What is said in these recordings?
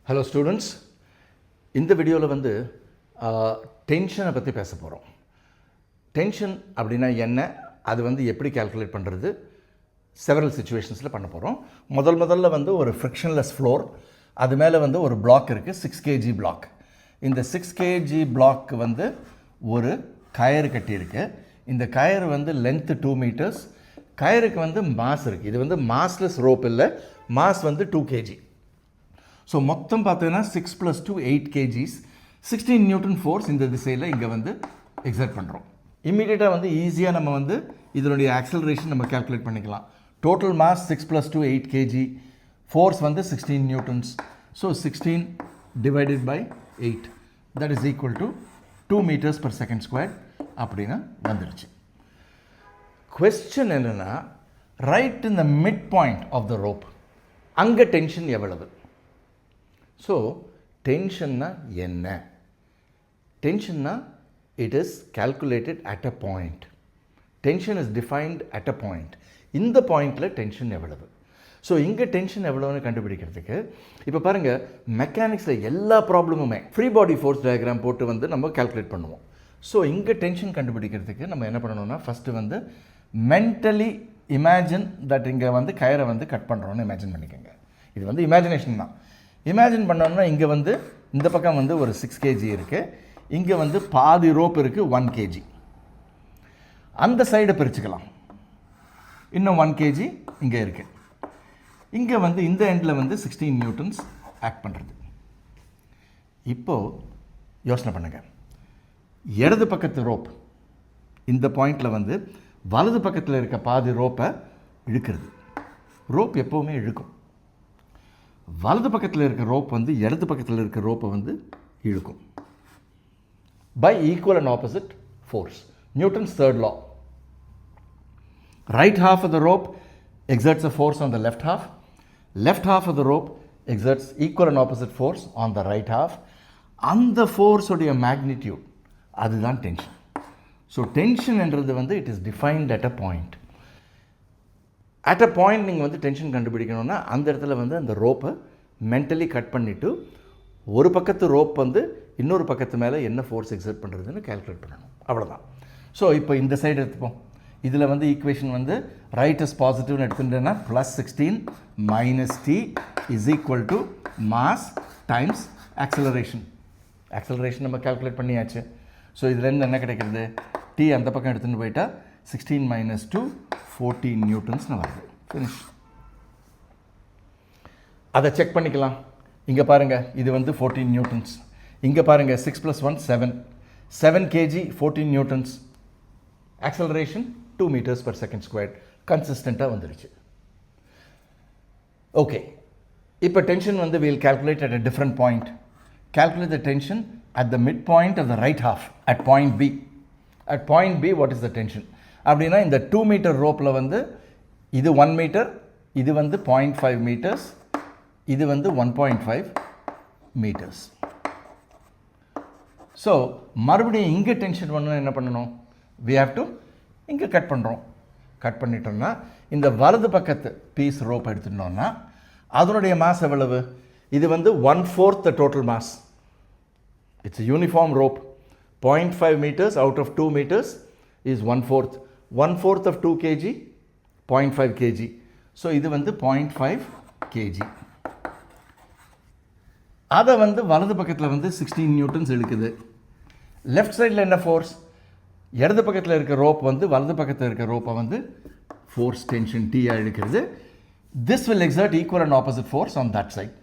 Hello students, இந்த வீடியோவில் வந்து டென்ஷனை பற்றி பேச போகிறோம். டென்ஷன் அப்படின்னா என்ன, அது வந்து எப்படி கால்குலேட் பண்ணுறது, செவரல் சுச்சுவேஷன்ஸில் பண்ண போகிறோம். முதல்ல வந்து ஒரு ஃப்ரிக்ஷன்லெஸ் ஃப்ளோர், அது மேலே வந்து ஒரு பிளாக் இருக்குது, 6 kg பிளாக். இந்த 6 kg பிளாக் வந்து ஒரு கயறு கட்டியிருக்கு. இந்த கயறு வந்து லென்த்து 2 meters. கயருக்கு வந்து மாஸ் இருக்குது. இது வந்து மாஸ்லெஸ் ரோப் இல்லை, மாஸ் வந்து 2 kg. ஸோ மொத்தம் பார்த்தீங்கன்னா 6 + 2 8 kgs, 16 நியூட்டன் ஃபோர்ஸ் இந்த திசையில் இங்கே வந்து எக்ஸர்ட் பண்ணுறோம். இம்மீடியட்டாக வந்து ஈஸியாக நம்ம வந்து இதனுடைய ஆக்சலரேஷன் நம்ம கால்குலேட் பண்ணிக்கலாம். டோட்டல் மாஸ் 6 + 2 8 kg, ஃபோர்ஸ் வந்து 16 newtons. So 16 divided by 8 that is equal to 2 meters/s² அப்படின்னு வந்துடுச்சு. கொஸ்டின் என்னென்னா, right in the mid point of the rope, அங்கே டென்ஷன் எவ்வளவு? ஸோ டென்ஷன்னா என்ன? டென்ஷன்னா it is calculated at a point. Tension is defined at a point. இந்த பாயிண்டில் டென்ஷன் எவ்வளவு? ஸோ இங்கே டென்ஷன் எவ்வளோன்னு கண்டுபிடிக்கிறதுக்கு இப்போ பாருங்கள், மெக்கானிக்ஸில் எல்லா ப்ராப்ளமுமே ஃப்ரீ பாடி ஃபோர்ஸ் டயக்ராம் போட்டு வந்து நம்ம கால்குலேட் பண்ணுவோம். ஸோ இங்கே டென்ஷன் கண்டுபிடிக்கிறதுக்கு நம்ம என்ன பண்ணணும்னா, ஃபஸ்ட்டு வந்து மென்டலி இமேஜின் தட் இங்கே வந்து கயரை வந்து கட் பண்ணுறோன்னு இமேஜின் பண்ணிக்கோங்க. இது வந்து இமேஜினேஷன் தான். இமேஜின் பண்ணோம்னா இங்கே வந்து இந்த பக்கம் வந்து ஒரு 6 kg இருக்குது, இங்கே வந்து பாதி ரோப் இருக்குது 1 kg. அந்த சைடை பிரிச்சுக்கலாம், இன்னும் 1 kg இங்கே இருக்குது. இங்கே வந்து இந்த எண்டில் வந்து 16 நியூட்டன்ஸ் ஆக்ட் பண்ணுறது. இப்போது யோசனை பண்ணுங்கள், இடது பக்கத்து ரோப் இந்த பாயிண்டில் வந்து வலது பக்கத்தில் இருக்க பாதி ரோப்பை இழுக்கிறது. ரோப் எப்போவுமே இழுக்கும். வலது பக்கத்தில் இருக்க ரோப் வந்து இடது பக்கத்தில் இருக்க ரோப்பை வந்து இழுக்கும் by equal and opposite force. Newton's third law. Right half of the rope exerts a force on the left half. Left half of the rope exerts equal and opposite force on the right half. அந்த force உடைய magnitude அதுதான் tension. So tension என்றது வந்து it is defined at a point. At a point நீங்கள் வந்து tension கண்டுபிடிக்கணும்னா அந்த இடத்துல வந்து அந்த ரோப்பை மென்டலி கட் பண்ணிவிட்டு ஒரு பக்கத்து ரோப் வந்து இன்னொரு பக்கத்து மேலே என்ன ஃபோர்ஸ் எக்ஸர்ட் பண்ணுறதுன்னு கால்குலேட் பண்ணணும், அவ்வளோதான். ஸோ இப்போ இந்த சைடு எடுத்துப்போம். இதில் வந்து ஈக்குவேஷன் வந்து ரைட் இஸ் பாசிட்டிவ்னு எடுத்துட்டேன்னா +16 - t is equal to mass times acceleration. Acceleration நம்ம கால்குலேட் பண்ணியாச்சு. ஸோ இதுலேருந்து என்ன கிடைக்கிறது, t அந்த பக்கம் எடுத்துகிட்டு போயிட்டா 16 - 2 14 நியூட்டன்ஸ்னு வருது. ஃபினிஷ். அதை செக் பண்ணிக்கலாம். இங்கே பாருங்கள், இது வந்து 14 நியூட்டன்ஸ். இங்கே பாருங்கள், 6 + 1 7 kg 14 நியூட்டன்ஸ். Acceleration 2 meters/s². கன்சிஸ்டண்ட்டாக வந்துடுச்சு. ஓகே, இப்போ டென்ஷன் வந்து we'll calculate at a different point. Calculate the tension at the midpoint of the right half at point B. At point B, what is the tension? அப்படின்னா இந்த 2 meter ரோப்பில் வந்து இது 1 meter, இது வந்து 0.5 meters, இது வந்து 1.5 meters. ஸோ மறுபடியும் இங்கே டென்ஷன் பண்ணணும், என்ன பண்ணணும், we have to இங்கே கட் பண்ணுறோம். கட் பண்ணிட்டோம்னா இந்த வலது பக்கத்து பீஸ் ரோப் எடுத்துட்டோம்னா அதனுடைய மாஸ் எவ்வளவு? இது வந்து 1/4 the total mass. It's a uniform rope. 0.5 meters out of 2 meters is 1/4. 1/4 of 2 kg, 0.5 kg. So இது வந்து 0.5 kg. அதை வந்து வலது பக்கத்தில் வந்து 16 நியூட்டன்ஸ் இழுக்குது. லெஃப்ட் சைடில் என்ன ஃபோர்ஸ்? இடது பக்கத்தில் இருக்க ரோப் வந்து வலது பக்கத்தில் இருக்க ரோப்பை வந்து ஃபோர்ஸ் டென்ஷன் டீயாக இழுக்கிறது. This will exert equal and opposite force on that side.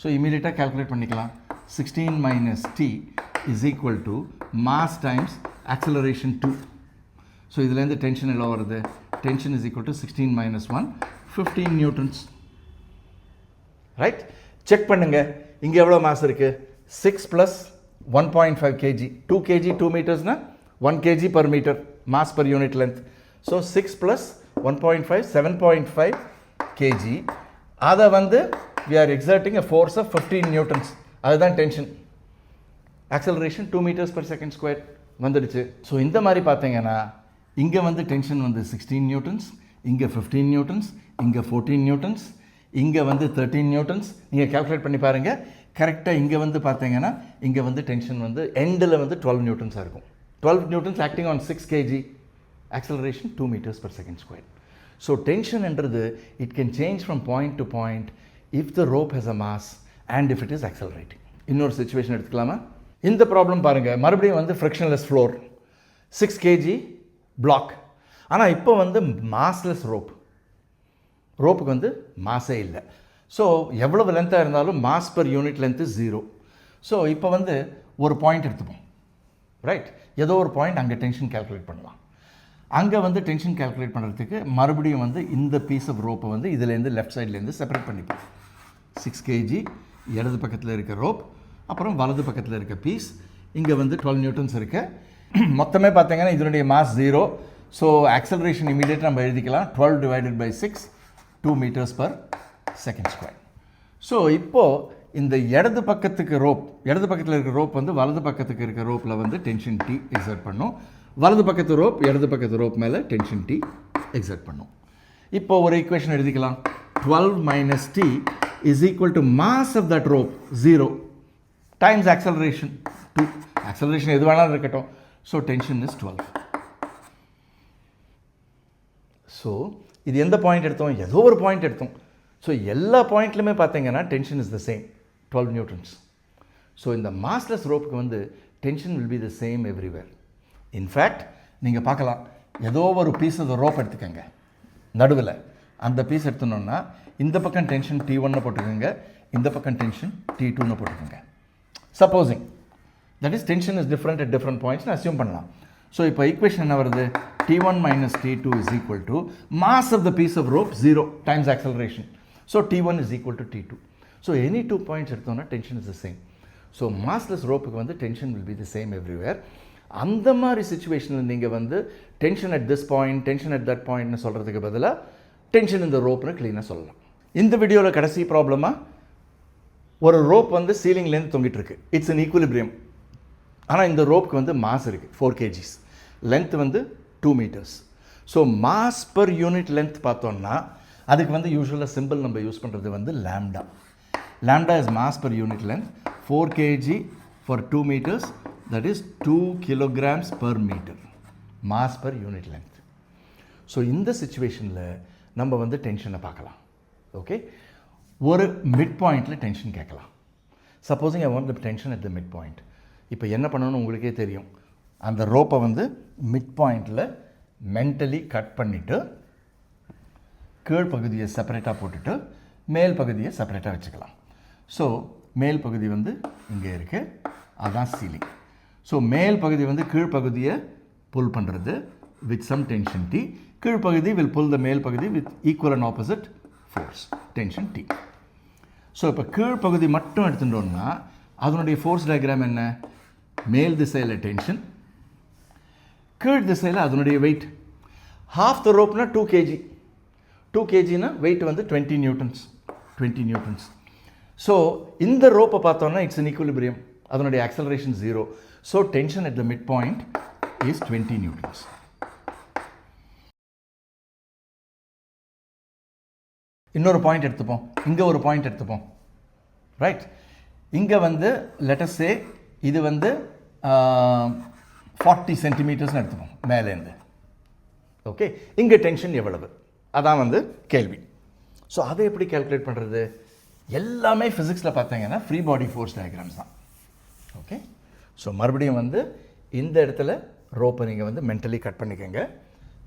So இமீடியட்டாக கால்குலேட் பண்ணிக்கலாம். 16 - t is equal to mass times acceleration 2. So இதுலேருந்து டென்ஷன் எல்லாம் வருது. Tension is equal to 16 - 1 15 Newtons. Right, check பண்ணுங்கள். இங்கே எவ்வளோ மாஸ் இருக்குது? 6 + 1.5 kg. 2 kg 2 metersனா 1 kg per meter mass per unit length. So 6 + 1.5 7.5 kg. அதை வந்து we are exerting a force of 15 newtons. அதுதான் டென்ஷன். ஆக்சலரேஷன் 2 meters/s² வந்துடுச்சு. ஸோ இந்த மாதிரி பார்த்தீங்கன்னா இங்கே வந்து டென்ஷன் வந்து 16 நியூட்டன்ஸ், இங்கே 15 நியூட்டன்ஸ், இங்கே 14 நியூட்டன்ஸ், இங்கே வந்து 13 நியூட்டன்ஸ். நீங்கள் கால்குலேட் பண்ணி பாருங்கள். கரெக்டாக இங்கே வந்து பார்த்தீங்கன்னா இங்கே வந்து டென்ஷன் வந்து எண்டில் வந்து 12 நியூட்டன்ஸாக இருக்கும். 12 newtons acting on 6 kg, acceleration 2 meters per second square. So tension என்றது it can change from point to point if the rope has a mass and if it is accelerating. இன்னொரு சுச்சுவேஷன் எடுத்துக்கலாமா? இந்த problem பாருங்கள். மறுபடியும் வந்து frictionless floor, 6 kg black. ஆனால் இப்போ வந்து மாஸ்லெஸ் ரோப்புக்கு வந்து மாஸே இல்லை. ஸோ எவ்வளவு லென்த்தாக இருந்தாலும் mass per unit length 0. So இப்போ வந்து ஒரு பாயிண்ட் எடுத்துப்போம், ரைட்? ஏதோ ஒரு பாயிண்ட் அங்கே டென்ஷன் கால்குலேட் பண்ணலாம். அங்கே வந்து டென்ஷன் கால்குலேட் பண்ணுறதுக்கு மறுபடியும் வந்து இந்த பீஸ் ஆஃப் ரோப்பை வந்து இதுலேருந்து லெஃப்ட் சைட்லேருந்து செப்பரேட் பண்ணிப்போம். 6 kg இடது பக்கத்தில் இருக்க ரோப், அப்புறம் வலது பக்கத்தில் இருக்க பீஸ். இங்கே வந்து 12 நியூட்டன்ஸ் இருக்கு. மொத்தமே பார்த்தீங்கன்னா இதனுடைய மாஸ் 0. ஸோ ஆக்சலரேஷன் இமீடியட்டாக நம்ம எழுதிக்கலாம். 12 divided by 6, 2 meters per second square. So இப்போது இந்த இடது பக்கத்துக்கு இடது பக்கத்தில் இருக்க ரோப் வந்து வலது பக்கத்துக்கு இருக்க ரோப்பில் வந்து டென்ஷன் T எக்ஸர்ட் பண்ணும். வலது பக்கத்து ரோப் இடது பக்கத்து ரோப் மேலே டென்ஷன் T எக்ஸர்ட் பண்ணும். இப்போ ஒரு ஈக்குவேஷன் எழுதிக்கலாம். 12 minus T is equal to mass of that rope 0 times acceleration 2. acceleration எது வேணாலும் இருக்கட்டும். So tension is 12. ஸோ இது எந்த பாயிண்ட் எடுத்தோம்? ஏதோ ஒரு பாயிண்ட் எடுத்தோம். ஸோ எல்லா பாயிண்ட்லையுமே பார்த்தீங்கன்னா tension is the same, 12 Newton's. So இந்த மாஸ்லெஸ் ரோப்புக்கு வந்து tension will be the same everywhere. In fact நீங்கள் பார்க்கலாம், ஏதோ ஒரு பீஸ் ஆஃப் ரோப் எடுத்துக்கோங்க, நடுவில் அந்த பீஸ் எடுத்துனோன்னா இந்த பக்கம் டென்ஷன் T1 போட்டுக்கோங்க, இந்த பக்கம் டென்ஷன் T2 போட்டுக்கோங்க. Supposing that is tension is different at different பாயிண்ட்ஸ்னு அசியூம் பண்ணலாம். ஸோ இப்போ ஈக்குவேஷன் என்ன வருது? T1 minus T2 is equal to mass of the piece of rope 0 times acceleration. So T1 is equal to T2. So any 2 points எடுத்தோன்னா tension is the same. So massless ropeக்கு வந்து tension will be the same everywhere. அந்த மாதிரி சுச்சுவேஷனில் நீங்கள் வந்து tension at this point, tension at that பாயிண்ட்னு சொல்கிறதுக்கு பதிலாக டென்ஷன் இந்த ரோப்னு க்ளீனாக சொல்லலாம். இந்த வீடியோவில் கடைசி ப்ராப்ளமாக ஒரு ரோப் வந்து சீலிங்லேருந்து தொங்கிட்டு இருக்கு. It's an equilibrium. ஆனால் இந்த ரோப்புக்கு வந்து மாஸ் இருக்குது 4 kgs, லென்த் வந்து 2 meters. So mass per unit length பார்த்தோன்னா அதுக்கு வந்து யூஸ்வலாக சிம்பிள் நம்ம யூஸ் பண்ணுறது வந்து lambda. Lambda is mass per unit length. 4 kg for 2 meters, that is 2 kilograms per meter, mass per unit length. So இந்த சுச்சுவேஷனில் நம்ம வந்து டென்ஷனை பார்க்கலாம். ஓகே, ஒரு மிட் பாயிண்டில் டென்ஷன் கேட்கலாம். Supposing I want the tension at the mid point. இப்போ என்ன பண்ணணும்னு உங்களுக்கே தெரியும். அந்த ரோப்பை வந்து மிட் பாயிண்டில் மென்டலி கட் பண்ணிவிட்டு கீழ் பகுதியை செப்பரேட்டாக போட்டுட்டு மேல் பகுதியை செப்பரேட்டாக வச்சுக்கலாம். ஸோ மேல் பகுதி வந்து இங்கே இருக்குது, அதுதான் சீலிங். ஸோ மேல் பகுதி வந்து கீழ்ப்பகுதியை புல் பண்ணுறது வித் சம் டென்ஷன் T. கீழ்ப்பகுதி வில் புல் த மேல் பகுதி with equal and opposite force, tension T. So இப்போ கீழ்ப்பகுதி மட்டும் எடுத்துட்டோம்னா அதனுடைய ஃபோர்ஸ் டயக்ராம் என்ன? மேல் திசையில் டென்ஷன், கீழ் திசையில் அதனுடைய வெயிட். ஹாஃப் த ரோப்னா 2 kg. 2 kgனா வெயிட் வந்து 20 நியூட்டன்ஸ். 20 நியூட்டன்ஸ். ஸோ இந்த ரோப்பை பார்த்தோன்னா இட்ஸ் அன் ஈக்குலிபிரியம். அதனுடைய acceleration 0. So tension at the mid point is 20 newtons. இன்னொரு பாயிண்ட் எடுத்துப்போம், இங்கே ஒரு பாயிண்ட் எடுத்துப்போம், ரைட்? இங்கே வந்து லெட்டஸ் சே இது வந்து 40 சென்டிமீட்டர்ஸ்னு எடுத்துப்போம் மேலேருந்து. ஓகே, இங்கே டென்ஷன் எவ்வளவு, அதான் வந்து கேள்வி. ஸோ அதை எப்படி கால்குலேட் பண்ணுறது? எல்லாமே ஃபிசிக்ஸில் பார்த்தீங்கன்னா ஃப்ரீ பாடி ஃபோர்ஸ் டயக்ராம்ஸ் தான். ஓகே, ஸோ மறுபடியும் வந்து இந்த இடத்துல ரோப்பை நீங்கள் வந்து மென்டலி கட் பண்ணிக்கோங்க.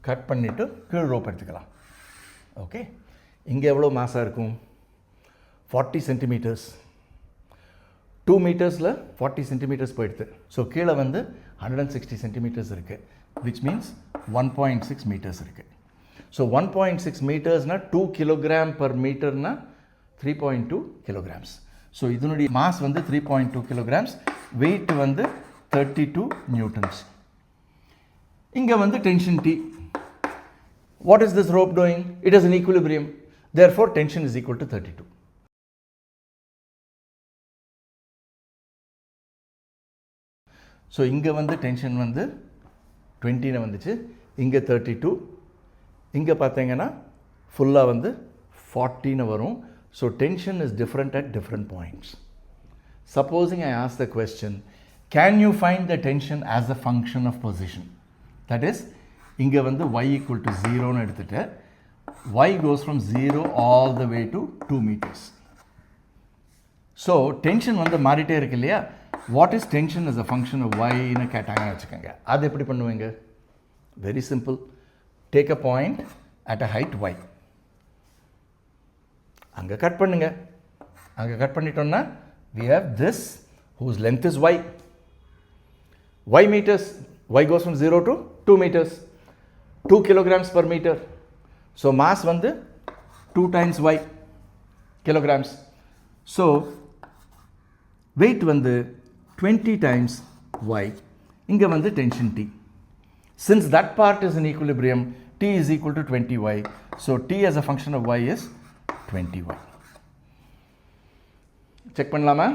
கட் பண்ணிவிட்டு கீழ் ரோப் எடுத்துக்கலாம். ஓகே, இங்கே எவ்வளோ மாஸாக இருக்கும்? 40 சென்டிமீட்டர்ஸ். 2 மீட்டர்ஸில் 40 சென்டிமீட்டர்ஸ் போயிடுது. ஸோ கீழே வந்து 160 சென்டிமீட்டர்ஸ் இருக்குது, விச் மீன்ஸ் 1.6 மீட்டர்ஸ் இருக்குது. ஸோ 1.6 மீட்டர்ஸ்னால் 2 கிலோகிராம் பர் மீட்டர்னா 3.2 kilograms. ஸோ இதனுடைய மாஸ் வந்து 3.2 kilograms, வெயிட் வந்து 32 நியூட்டன்ஸ். இங்கே வந்து tension T. What is this rope doing? It is in equilibrium. Therefore, tension is equal to 32. So இங்கே வந்து டென்ஷன் வந்து 20 வந்துச்சு, இங்கே 32, இங்கே பார்த்தீங்கன்னா ஃபுல்லாக வந்து 40 வரும். So tension is different at different points. Supposing I ask the question, can you find the tension as a function of position? That is, இங்கே வந்து y equal to 0 எடுத்துட்டு y goes from 0 all the way to 2 meters. So tension வந்து மாறிட்டே இருக்கு இல்லையா? What is tension as a function of y ன்னு கேட்டாங்கன்னு வச்சுக்கோங்க. அது எப்படி பண்ணுவீங்க? Very simple. Take a point at a height y. அங்கே கட் பண்ணுங்க. அங்கே கட் பண்ணிட்டோம்னா we have this whose length is y. Y meters. Y goes from 0 to 2 meters. 2 kilograms per meter. So mass வந்து 2 times y kilograms. So weight வந்து 20 times y. இங்கே வந்து tension T. Since that part is in equilibrium, T is equal to 20y. So T as a function of y is 20y. Check பண்ணலாமா?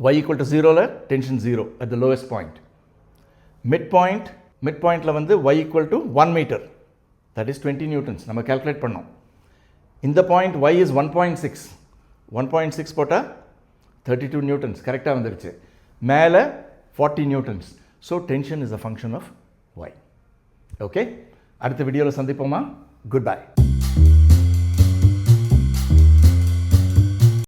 Y equal to 0 tension 0 at the lowest point. Midpointல வந்து y equal to 1 meter. That is 20 newtons. நம்ம calculate பண்ணோம். இந்த point y is 1.6. 1.6 போட்டா 32 newtons. கரெக்டாக வந்துருச்சு. மேலே 40 newtons. So tension is a function of y. Okay? அடுத்த வீடியோவில் சந்திப்போமா? Goodbye.